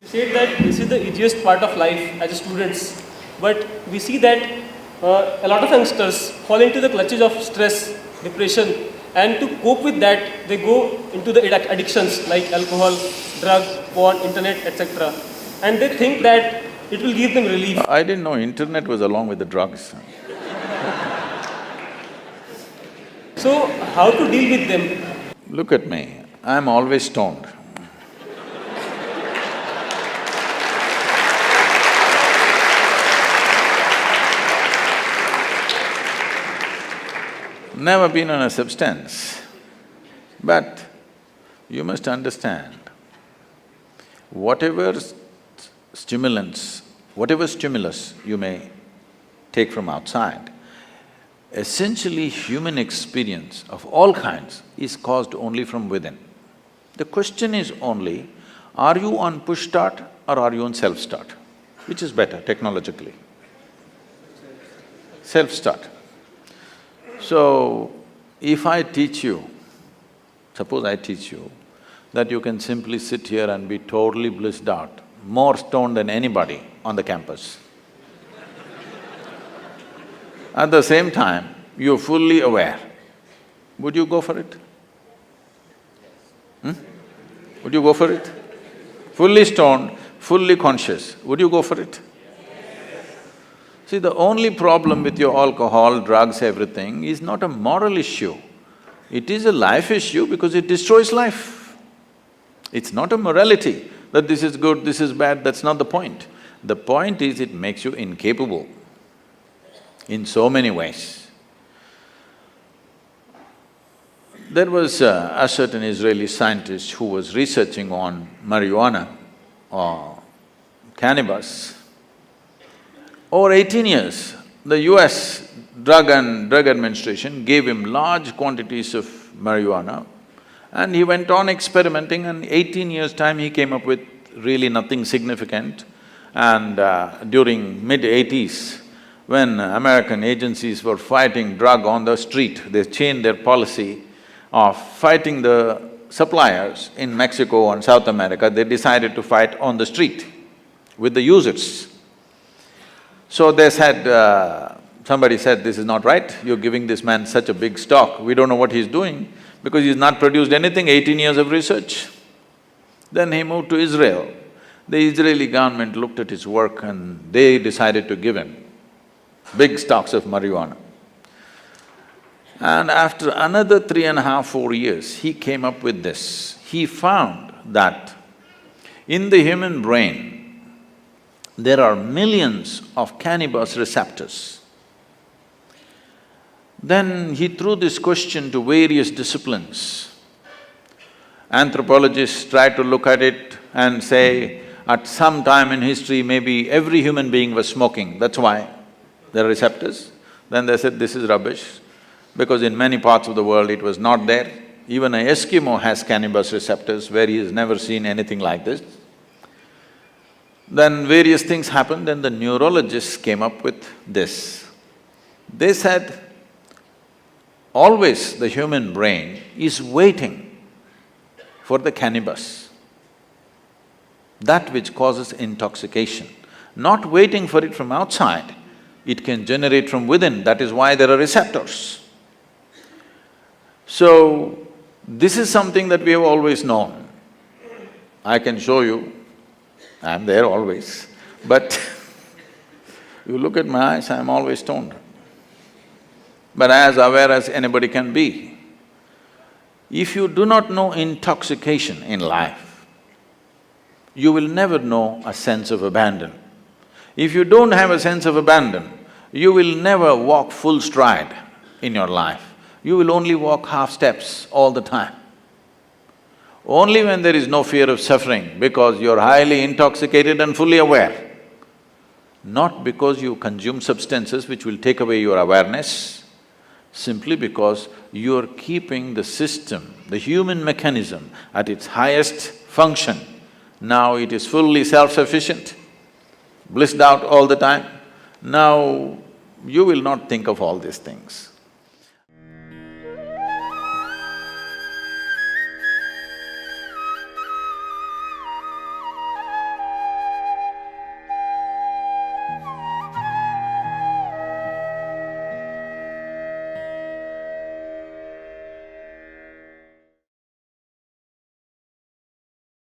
Said that this is the easiest part of life as students, but we see that a lot of youngsters fall into the clutches of stress, depression, and to cope with that, they go into the addictions like alcohol, drugs, porn, internet, etc. And they think that it will give them relief. I didn't know internet was along with the drugs. So, how to deal with them? Look at me, I'm always stoned. Never been on a substance, but you must understand, whatever stimulus you may take from outside, essentially human experience of all kinds is caused only from within. The question is only, are you on push start or are you on self-start? Which is better technologically? Self-start. So, if I teach you, suppose I teach you that you can simply sit here and be totally blissed out, more stoned than anybody on the campus. At the same time, you're fully aware, would you go for it? Would you go for it? Fully stoned, fully conscious, would you go for it? See, the only problem with your alcohol, drugs, everything is not a moral issue. It is a life issue because it destroys life. It's not a morality that this is good, this is bad, that's not the point. The point is it makes you incapable in so many ways. There was a certain Israeli scientist who was researching on marijuana or cannabis. Over 18 years, the US Drug Administration gave him large quantities of marijuana and he went on experimenting, and 18 years' time he came up with really nothing significant. And during mid-80s, when American agencies were fighting drug on the street, they changed their policy of fighting the suppliers in Mexico and South America. They decided to fight on the street with the users. So they said, somebody said, this is not right, you're giving this man such a big stock, we don't know what he's doing, because he's not produced anything, 18 years of research. Then he moved to Israel. The Israeli government looked at his work and they decided to give him big stocks of marijuana. And after another 3.5, 4 years, he came up with this. He found that in the human brain, there are millions of cannabis receptors. Then he threw this question to various disciplines. Anthropologists tried to look at it and say, at some time in history, maybe every human being was smoking, that's why there are receptors. Then they said, this is rubbish, because in many parts of the world it was not there. Even an Eskimo has cannabis receptors where he has never seen anything like this. Then various things happened, then the neurologists came up with this. They said, always the human brain is waiting for the cannabis, that which causes intoxication, not waiting for it from outside. It can generate from within, that is why there are receptors. So, this is something that we have always known. I can show you, I'm there always, but you look at my eyes, I'm always stoned. But as aware as anybody can be. If you do not know intoxication in life, you will never know a sense of abandon. If you don't have a sense of abandon, you will never walk full stride in your life. You will only walk half steps all the time. Only when there is no fear of suffering, because you're highly intoxicated and fully aware. Not because you consume substances which will take away your awareness, simply because you're keeping the system, the human mechanism at its highest function. Now it is fully self-sufficient, blissed out all the time. Now you will not think of all these things.